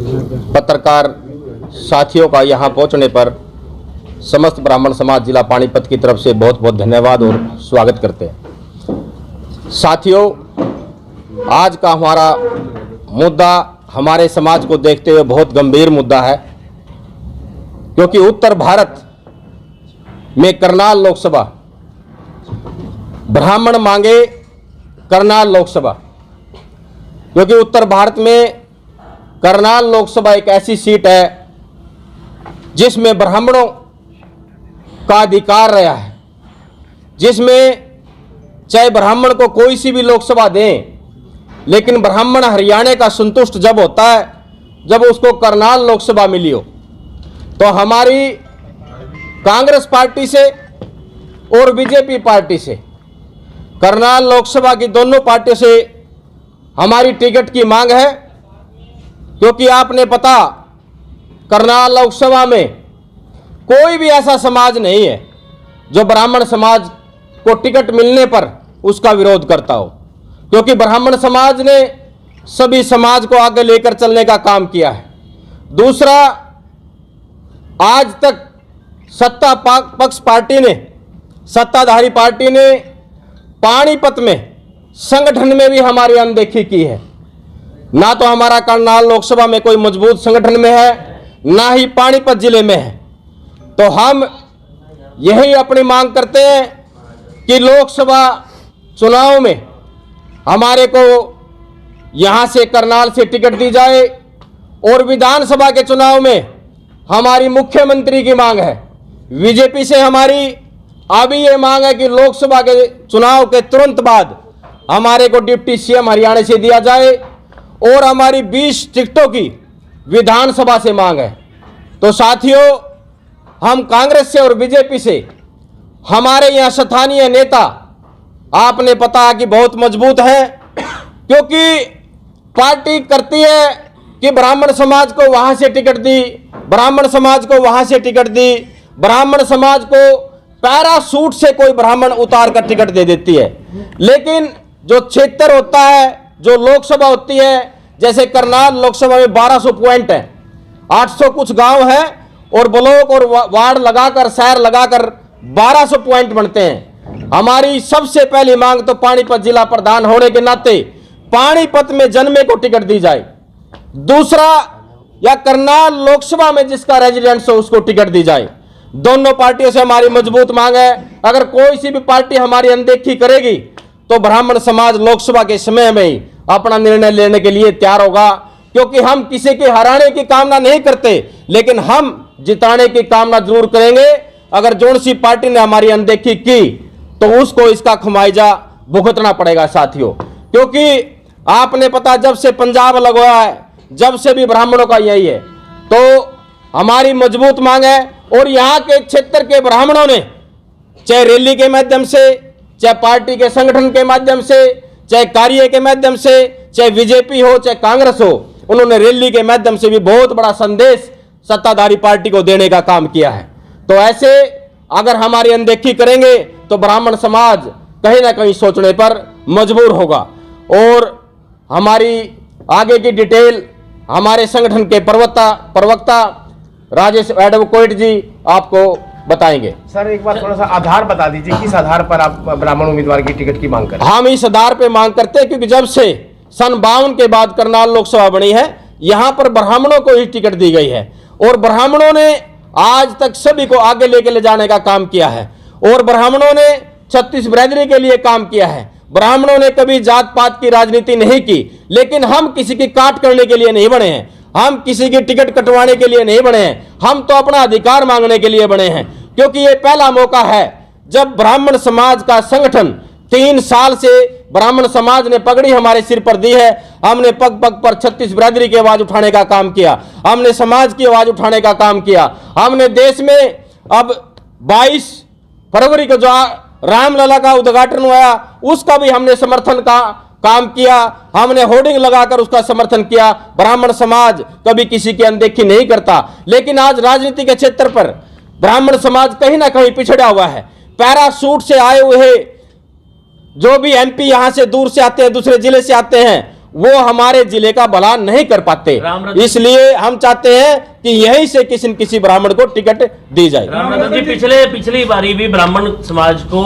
पत्रकार साथियों का यहाँ पहुँचने पर समस्त ब्राह्मण समाज जिला पानीपत की तरफ से बहुत बहुत धन्यवाद और स्वागत करते हैं। साथियों, आज का हमारा मुद्दा हमारे समाज को देखते हुए बहुत गंभीर मुद्दा है, क्योंकि उत्तर भारत में करनाल लोकसभा, ब्राह्मण मांगे करनाल लोकसभा, क्योंकि उत्तर भारत में करनाल लोकसभा एक ऐसी सीट है जिसमें ब्राह्मणों का अधिकार रहा है, जिसमें चाहे ब्राह्मण को कोई सी भी लोकसभा दें, लेकिन ब्राह्मण हरियाणा का संतुष्ट जब होता है जब उसको करनाल लोकसभा मिली हो। तो हमारी कांग्रेस पार्टी से और बीजेपी पार्टी से, करनाल लोकसभा की दोनों पार्टियों से हमारी टिकट की मांग है, क्योंकि आपने पता करनाल लोकसभा में कोई भी ऐसा समाज नहीं है जो ब्राह्मण समाज को टिकट मिलने पर उसका विरोध करता हो, क्योंकि ब्राह्मण समाज ने सभी समाज को आगे लेकर चलने का काम किया है। दूसरा, आज तक सत्ता पक्ष पार्टी ने, सत्ताधारी पार्टी ने पानीपत में संगठन में भी हमारी अनदेखी की है। ना तो हमारा करनाल लोकसभा में कोई मजबूत संगठन में है, ना ही पानीपत जिले में है। तो हम यही अपनी मांग करते हैं कि लोकसभा चुनाव में हमारे को यहां से करनाल से टिकट दी जाए, और विधानसभा के चुनाव में हमारी मुख्यमंत्री की मांग है। बीजेपी से हमारी अभी ये मांग है कि लोकसभा के चुनाव के तुरंत बाद हमारे को डिप्टी सीएम हरियाणा से दिया जाए, और हमारी 20 टिकटों की विधानसभा से मांग है। तो साथियों, हम कांग्रेस से और बीजेपी से, हमारे यहाँ स्थानीय नेता आपने पता है कि बहुत मजबूत है, क्योंकि पार्टी करती है कि ब्राह्मण समाज को वहां से टिकट दी, ब्राह्मण समाज को वहां से टिकट दी, ब्राह्मण समाज को पैरासूट से कोई ब्राह्मण उतार कर टिकट दे देती है। लेकिन जो क्षेत्र होता है, जो लोकसभा होती है, जैसे करनाल लोकसभा में 1200 पॉइंट है, 800 कुछ गांव है, और ब्लॉक और वार्ड लगाकर, शहर लगाकर 1200 पॉइंट बनते हैं। हमारी सबसे पहली मांग तो पानीपत जिला प्रधान होने के नाते पानीपत में जन्मे को टिकट दी जाए। दूसरा, या करनाल लोकसभा में जिसका रेजिडेंस हो उसको टिकट दी जाए। दोनों पार्टियों से हमारी मजबूत मांग है। अगर कोई सी भी पार्टी हमारी अनदेखी करेगी तो ब्राह्मण समाज लोकसभा के समय में ही अपना निर्णय लेने के लिए तैयार होगा, क्योंकि हम किसी के हराने की कामना नहीं करते, लेकिन हम जिताने की कामना जरूर करेंगे। अगर जोन सी पार्टी ने हमारी अनदेखी की तो उसको इसका खमियाजा भुगतना पड़ेगा साथियों, क्योंकि आपने पता जब से पंजाब अलग हुआ है, जब से भी ब्राह्मणों का यही है। तो हमारी मजबूत मांग है, और यहाँ के क्षेत्र के ब्राह्मणों ने चाहे रैली के माध्यम से, चाहे पार्टी के संगठन के माध्यम से, चाहे कार्य के माध्यम से, चाहे बीजेपी हो चाहे कांग्रेस हो, उन्होंने रैली के माध्यम से भी बहुत बड़ा संदेश सत्ताधारी पार्टी को देने का काम किया है। तो ऐसे अगर हमारी अनदेखी करेंगे तो ब्राह्मण समाज कहीं ना कहीं सोचने पर मजबूर होगा। और हमारी आगे की डिटेल हमारे संगठन के प्रवक्ता राजेश एडवोकेट जी आपको बताएंगे। सर, एक बार थोड़ा सा आधार बता दीजिए, किस आधार पर आप ब्राह्मण उम्मीदवार की टिकट की मांग करते हैं? हम इस आधार पे मांग करते हैं क्योंकि जब से सन 52 के बाद करनाल लोकसभा बनी है, यहाँ पर ब्राह्मणों को ही टिकट दी गई है, और ब्राह्मणों ने आज तक सभी को आगे लेके ले जाने का काम किया है, और ब्राह्मणों ने 36 बिरादरी के लिए काम किया है। ब्राह्मणों ने कभी जात पात की राजनीति नहीं की, लेकिन हम किसी की काट करने के लिए नहीं बने हैं, हम किसी की टिकट कटवाने के लिए नहीं बने हैं, हम तो अपना अधिकार मांगने के लिए बने हैं। क्योंकि ये पहला मौका है जब ब्राह्मण समाज का संगठन 3 साल से ब्राह्मण समाज ने पगड़ी हमारे सिर पर दी है। हमने पग पग पर 36 बिरादरी की आवाज उठाने का काम किया, हमने समाज की आवाज उठाने का काम किया। हमने देश में अब 22 फरवरी को जो रामलला का उद्घाटन हुआ उसका भी हमने समर्थन का काम किया, हमने होर्डिंग लगाकर उसका समर्थन किया। ब्राह्मण समाज कभी किसी की अनदेखी नहीं करता, लेकिन आज राजनीति के क्षेत्र पर ब्राह्मण समाज कहीं ना कहीं पिछड़ा हुआ है। पैरासूट से आए हुए जो भी एमपी यहां से दूर से आते हैं, दूसरे जिले से आते हैं, वो हमारे जिले का भला नहीं कर पाते। इसलिए हम चाहते हैं कि यहीं से किसी न किसी ब्राह्मण को टिकट दी जाए। रामरतन जी, पिछली बारी भी ब्राह्मण समाज को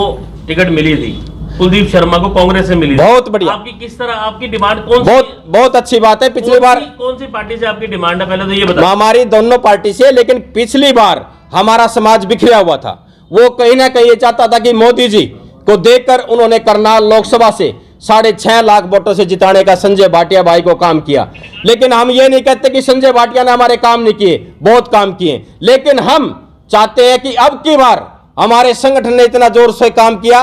टिकट मिली थी, कुलदीप शर्मा को कांग्रेस से मिली। बहुत बढ़िया। आपकी किस तरह, आपकी डिमांड कौन सी? बहुत अच्छी बात है। पिछली बार कौन सी पार्टी से आपकी डिमांड है, पहले तो ये बताओ। हमारी दोनों पार्टी से, लेकिन पिछली बार हमारा समाज बिखरा हुआ था। वो कहीं ना कहीं ये चाहता था कि मोदी जी को देखकर उन्होंने करनाल लोकसभा से 6.5 लाख वोटों से जिताने का संजय भाटिया भाई को काम किया। लेकिन हम ये नहीं कहते कि संजय भाटिया ने हमारे काम नहीं किए, बहुत काम किए। लेकिन हम चाहते हैं कि अब की बार हमारे संगठन ने इतना जोर से काम किया,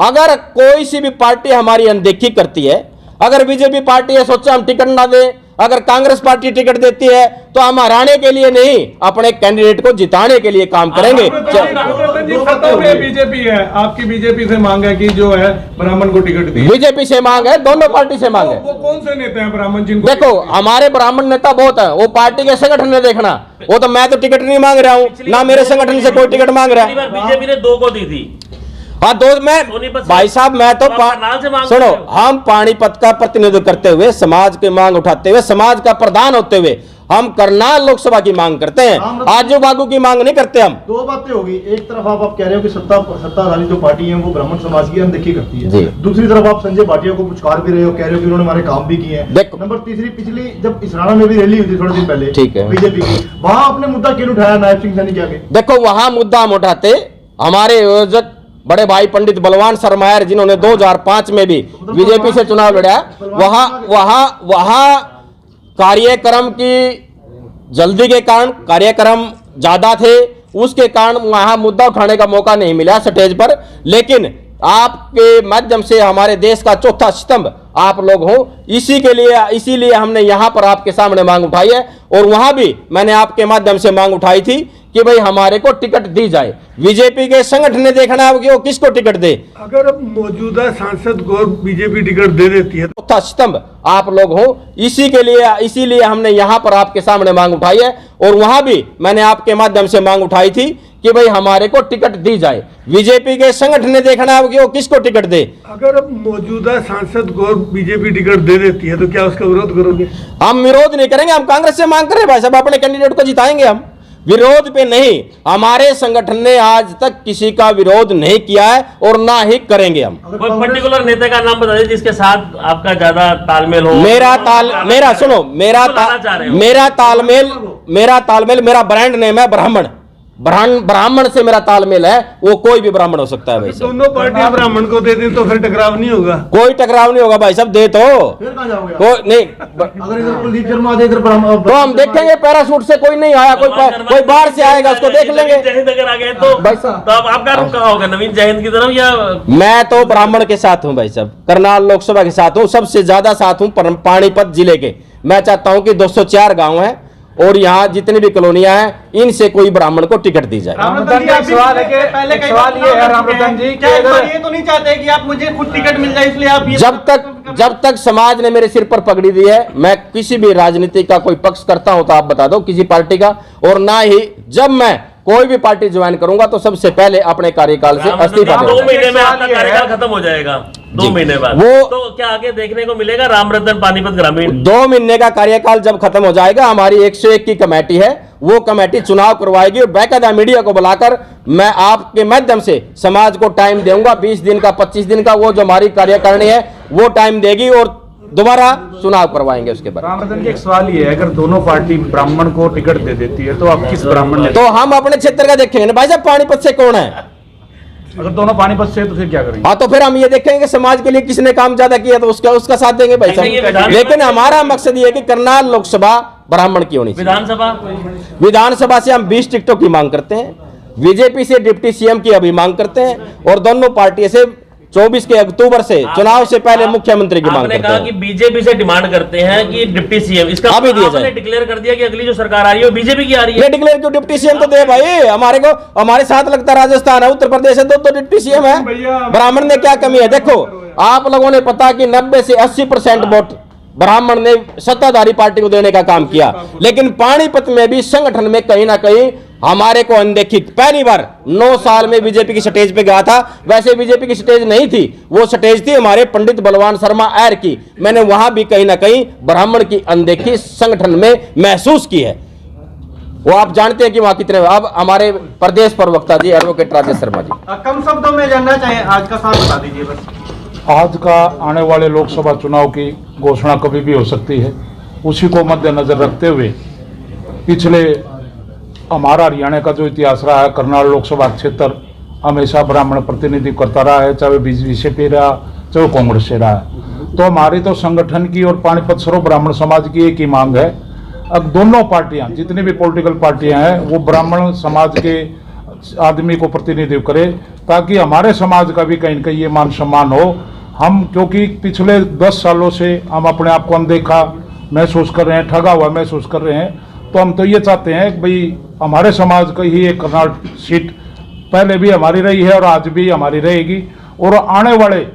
अगर कोई सी भी पार्टी हमारी अनदेखी करती है, अगर बीजेपी पार्टी है सोचा हम टिकट ना दे, अगर कांग्रेस पार्टी टिकट देती है तो हम हराने के लिए नहीं, अपने कैंडिडेट को जिताने के लिए काम करेंगे। बीजेपी है, आपकी बीजेपी से मांग है कि जो है ब्राह्मण को टिकट दी। बीजेपी से मांग है, दोनों पार्टी से मांग है। वो कौन से नेता हैं ब्राह्मण जिनको? देखो हमारे ब्राह्मण नेता बहुत है, वो पार्टी के संगठन ने देखना। वो तो मैं तो टिकट नहीं मांग रहा हूँ, ना मेरे संगठन से कोई टिकट मांग रहा है। बीजेपी ने 2 को दी थी। हाँ, दो में भाई साहब, मैं तो सुनो, हम पानीपत का प्रतिनिधित्व करते हुए, समाज की मांग उठाते हुए, समाज का प्रधान होते हुए हम करनाल लोकसभा की मांग करते हैं, आजू बाजू की मांग नहीं करते हम। दो बातें होगी, एक तरफ आप कह रहे हो कि सत्ताधारी जो पार्टी है वो ब्राह्मण समाज की अनदेखी करती है, दूसरी तरफ आप संजय भाटिया को पुचकार भी रहे हो, कह रहे हो कि उन्होंने हमारे काम भी किए हैं। नंबर तीसरी, पिछली जब इसराना में भी रैली हुई थी थोड़े दिन पहले, ठीक है, बीजेपी की, वहां आपने मुद्दा क्यों उठाया नायब सिंह सैनी के आगे? देखो वहां मुद्दा हम उठाते, हमारे आयोजक बड़े भाई पंडित बलवान शर्मायर जिन्होंने 2005 में भी बीजेपी से चुनाव लड़ा, वहां कार्यक्रम की जल्दी के कारण, कार्यक्रम ज्यादा थे, उसके कारण वहां मुद्दा उठाने का मौका नहीं मिला स्टेज पर। लेकिन आपके माध्यम से हमारे देश का चौथा स्तंभ आप लोग हो, इसीलिए हमने यहां पर आपके सामने मांग उठाई है। और वहां भी मैंने आपके माध्यम से मांग उठाई थी कि भाई हमारे को टिकट दी जाए। बीजेपी के संगठन ने देखना है कि वो किसको टिकट दे। अगर अब मौजूदा सांसद को बीजेपी टिकट दे देती है, चौथा स्तंभ आप लोग हो, इसीलिए हमने यहां पर आपके सामने मांग उठाई है। और वहां भी मैंने आपके माध्यम से मांग उठाई थी कि भाई हमारे को टिकट दी जाए। बीजेपी के संगठन ने देखना है कि वो किसको टिकट दे। अगर अब मौजूदा सांसद को बीजेपी टिकट दे देती है तो क्या उसका विरोध करोगे? हम विरोध नहीं करेंगे, हम कांग्रेस से मांग करें भाई साहब, अपने कैंडिडेट को जिताएंगे हम, विरोध पे नहीं। हमारे संगठन ने आज तक किसी का विरोध नहीं किया है और ना ही करेंगे हम। कोई पर्टिकुलर नेता का नाम बता दीजिए जिसके साथ आपका ज्यादा तालमेल हो। मेरा तालमेल मेरा ब्रांड नेम है ब्राह्मण। ब्राह्मण से मेरा तालमेल है, वो कोई भी ब्राह्मण हो सकता है भाई साहब। दोनों पार्टियां ब्राह्मण को दे दें तो फिर टकराव नहीं होगा? कोई टकराव नहीं होगा भाई साहब, दे तो फिर कहां जाओगे? कोई नहीं, अगर इधर कुलदीप शर्मा दे, इधर ब्राह्मण, तो हम देखेंगे। पैराशूट से कोई नहीं आया, कोई बाहर से आएगा, उसको देख लेंगे। जयहिंद अगर आ गए तो अब आपका रुख कहाँ होगा, नवीन जयहिंद की तरफ या? मैं तो ब्राह्मण के साथ हूं भाई साहब, करनाल लोकसभा के साथ हूं, सबसे ज्यादा साथ हूं पानीपत जिले के। मैं चाहता हूं कि 204 गांव हैं और यहाँ जितनी भी कॉलोनियां हैं, इनसे कोई ब्राह्मण को टिकट दी जाए। रामरतन जी, सवाल है कि पहले सवाल ये है रामरतन जी, क्या ये तो नहीं चाहते कि आप मुझे खुद टिकट मिल जाए, इसलिए आप जब तक समाज ने मेरे सिर पर पगड़ी दी है, मैं किसी भी राजनीति का कोई पक्ष करता हूं तो आप बता दो किसी पार्टी का, और ना ही जब मैं कोई भी पार्टी ज्वाइन करूंगा तो सबसे पहले अपने कार्यकाल से इस्तीफा दूंगा। 2 महीने में आपका कार्यकाल खत्म हो जाएगा, 2 महीने बाद वो तो क्या आगे देखने को मिलेगा रामरतन पानीपत ग्रामीण? 2 महीने का कार्यकाल जब खत्म हो जाएगा, हमारी 101 की कमेटी है, वो कमेटी चुनाव करवाएगी और बाकायदा मीडिया को बुलाकर मैं आपके माध्यम से समाज को टाइम दूंगा, 20 दिन का, 25 दिन का, वो जो हमारी कार्यकारिणी है वो टाइम देगी और दोबारा चुनाव करवाएंगे उसके बाद। रामरतन जी, एक सवाल ये है, अगर दोनों पार्टी ब्राह्मण को टिकट दे देती है तो आप किस ब्राह्मण ने? तो हम अपने क्षेत्र का देखेंगे ना भाई साहब, पानीपत से कौन है? अगर दोनों पानीपत से तो फिर क्या करेंगे? हाँ, तो फिर हम ये देखेंगे कि समाज के लिए किसने काम ज्यादा किया तो उसका साथ देंगे भाई साहब। लेकिन हमारा मकसद ये है कि करनाल लोकसभा ब्राह्मण की होनी चाहिए। विधानसभा से हम 20 टिकटों की मांग करते हैं, बीजेपी से डिप्टी सीएम की अभी मांग करते हैं, और दोनों पार्टी से 24 के अक्टूबर से चुनाव से पहले मुख्यमंत्री की मांग करते हैं। आपने कहा कि बीजेपी से डिमांड करते हैं कि डिप्टी सीएम, इसका अभी दिया जाए। आपने डिक्लेयर कर दिया कि अगली जो सरकार आ रही है वो बीजेपी की आ रही है। ये डिक्लेयर क्यों? डिप्टी सीएम तो दे भाई, हमारे साथ लगता है राजस्थान है, उत्तर प्रदेश है, तो डिप्टी सीएम है। ब्राह्मण में क्या कमी है? देखो आप लोगों ने पता कि 90 से 80% वोट ब्राह्मण ने सत्ताधारी पार्टी को देने का काम किया, लेकिन पानीपत में भी संगठन में कहीं ना कहीं हमारे को अनदेखी। पहली बार 9 साल में बीजेपी की स्टेज पे गया था। वैसे बीजेपी की स्टेज नहीं थी, वो स्टेज थी हमारे पंडित बलवान शर्मा ऐर की। मैंने वहां भी कहीं ना कहीं ब्राह्मण की अनदेखी संगठन में महसूस की है। वो आप जानते हैं कि वहां कितने। अब हमारे प्रदेश प्रवक्ता जी एडवोकेट राजेश शर्मा जी, कम शब्दों में जानना चाहिए आज का सार बता दीजिए बस। आज का आने वाले लोकसभा चुनाव की घोषणा कभी भी हो सकती है। उसी को मद्देनजर रखते हुए पिछले हमारा हरियाणा का जो इतिहास रहा है, करनाल लोकसभा क्षेत्र हमेशा ब्राह्मण प्रतिनिधित्व करता रहा है, चाहे बीजेपी रहा चाहे कांग्रेस से रहा है। तो हमारी तो संगठन की और पानीपत सरो ब्राह्मण समाज की एक ही मांग है, अब दोनों पार्टियां जितनी भी पॉलिटिकल पार्टियां हैं वो ब्राह्मण समाज के आदमी को प्रतिनिधित्व करे, ताकि हमारे समाज का भी कहीं न कहीं ये मान सम्मान हो। हम क्योंकि पिछले 10 सालों से हम अपने आप को अनदेखा महसूस कर रहे हैं, ठगा हुआ महसूस कर रहे हैं, तो हम तो ये चाहते हैं कि भाई हमारे समाज का ही एक करनाल सीट पहले भी हमारी रही है और आज भी हमारी रहेगी, और आने वाले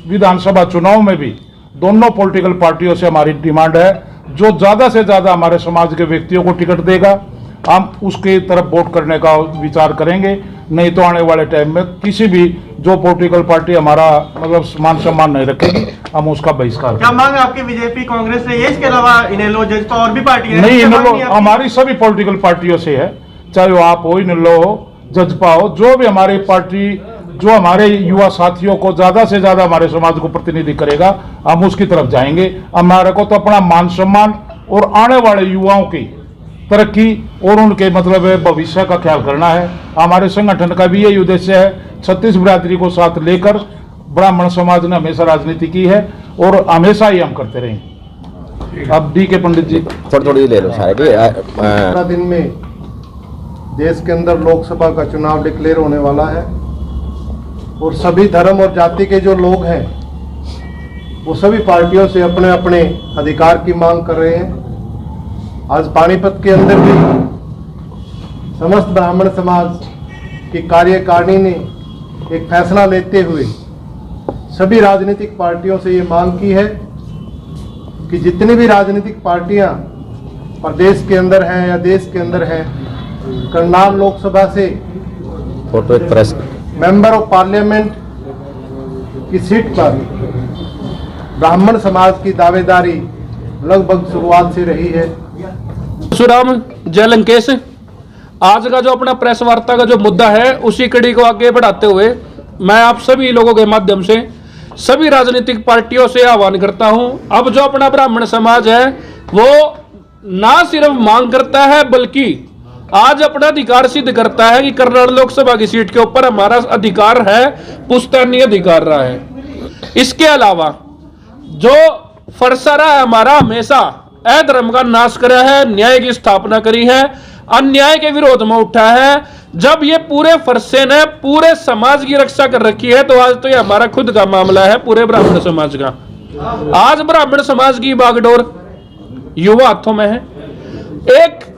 विधानसभा चुनाव में भी दोनों पॉलिटिकल पार्टियों से हमारी डिमांड है, जो ज़्यादा से ज़्यादा हमारे समाज के व्यक्तियों को टिकट देगा हम उसके तरफ वोट करने का विचार करेंगे। नहीं तो आने वाले टाइम में किसी भी जो पॉलिटिकल पार्टी हमारा मतलब मान सम्मान नहीं रखेगी, हम उसका बहिष्कार। क्या मांग है आपकी बीजेपी कांग्रेस से? ये इसके अलावा इनेलो जजपा और भी पार्टियां नहीं, इनेलो हमारी सभी पॉलिटिकल पार्टियों से है, चाहे वो आप हो, इनेलो हो, जजपा हो, जो भी हमारी पार्टी जो हमारे युवा साथियों को ज्यादा से ज्यादा हमारे समाज को प्रतिनिधि करेगा, हम उसकी तरफ जाएंगे। हमारे को तो अपना मान सम्मान और आने वाले युवाओं की तरक्की और उनके मतलब भविष्य का ख्याल करना है। हमारे संगठन का भी यही उद्देश्य है। 36 बिरादरी को साथ लेकर ब्राह्मण समाज ने हमेशा राजनीति की है और हमेशा ही हम करते रहेंगे। अब डी के पंडित जी थोड़ी ले लो सारे। 15 दिन में देश के अंदर लोकसभा का चुनाव डिक्लेयर होने वाला है और सभी धर्म और जाति के जो लोग हैं वो सभी पार्टियों से अपने अपने अधिकार की मांग कर रहे हैं। आज पानीपत के अंदर भी समस्त ब्राह्मण समाज की कार्यकारिणी ने एक फैसला लेते हुए सभी राजनीतिक पार्टियों से ये मांग की है कि जितनी भी राजनीतिक पार्टियां प्रदेश के अंदर हैं या देश के अंदर हैं, करनाल लोकसभा से फोटो एक प्रेस मेंबर ऑफ पार्लियामेंट की सीट पर ब्राह्मण समाज की दावेदारी लगभग शुरुआत से रही है। सुराम जय लंकेश, आज का जो अपना प्रेस वार्ता का जो मुद्दा है उसी कड़ी को आगे बढ़ाते हुए मैं आप सभी लोगों के माध्यम से सभी राजनीतिक पार्टियों से आह्वान करता हूं, अब जो अपना ब्राह्मण समाज है वो ना सिर्फ मांग करता है बल्कि आज अपना अधिकार सिद्ध करता है कि करनाल लोकसभा की सीट के ऊपर हमारा अधिकार है, पुश्तैनी अधिकार रहा है। इसके अलावा जो फरसा रहा है हमारा, हमेशा अधर्म का नाश करा है, न्याय की स्थापना करी है, अन्याय के विरोध में उठा है। जब ये पूरे फरसे ने पूरे समाज की रक्षा कर रखी है, तो आज तो ये हमारा खुद का मामला है पूरे ब्राह्मण समाज का। आज ब्राह्मण समाज की बागडोर युवा हाथों में है। एक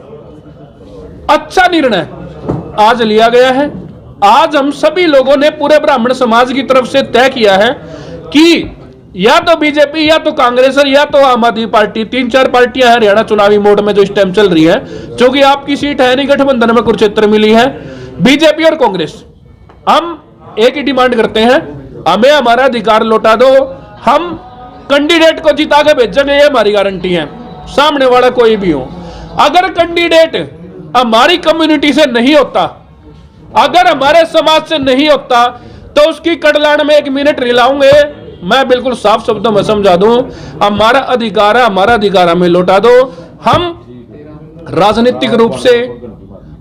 अच्छा निर्णय आज लिया गया है। आज हम सभी लोगों ने पूरे ब्राह्मण समाज की तरफ से तय किया है कि या तो बीजेपी या तो कांग्रेस या तो आम आदमी पार्टी, 3-4 पार्टियां हैं हरियाणा चुनावी मोड में जो इस टाइम चल रही है, क्योंकि आपकी सीट है नहीं, गठबंधन में कुरुक्षेत्र मिली है, बीजेपी और कांग्रेस। हम एक ही डिमांड करते हैं, हमें हमारा अधिकार लौटा दो। हम कैंडिडेट को जिता के भेजेंगे, ये हमारी गारंटी है, सामने वाला कोई भी हो। अगर कैंडिडेट हमारी कम्युनिटी से नहीं होता, अगर हमारे समाज से नहीं होता, तो उसकी कड़लान में 1 मिनट रिलाऊंगे। मैं बिल्कुल साफ शब्दों में समझा दूं, हमारा अधिकार है, हमारा अधिकार हमें लौटा दो। हम राजनीतिक रूप से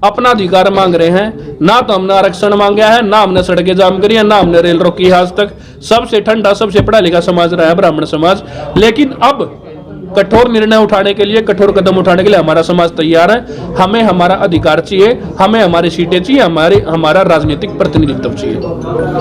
अपना अधिकार मांग रहे हैं, ना तो हमने आरक्षण मांगा है, ना हमने सड़कें जाम करी है, ना हमने रेल रोकी है। आज तक सबसे ठंडा सबसे पढ़ा लिखा समाज रहा है ब्राह्मण समाज। लेकिन अब कठोर निर्णय उठाने के लिए, कठोर कदम उठाने के लिए हमारा समाज तैयार है। हमें हमारा अधिकार चाहिए, हमें हमारी सीटें चाहिए, हमारा राजनीतिक प्रतिनिधित्व चाहिए।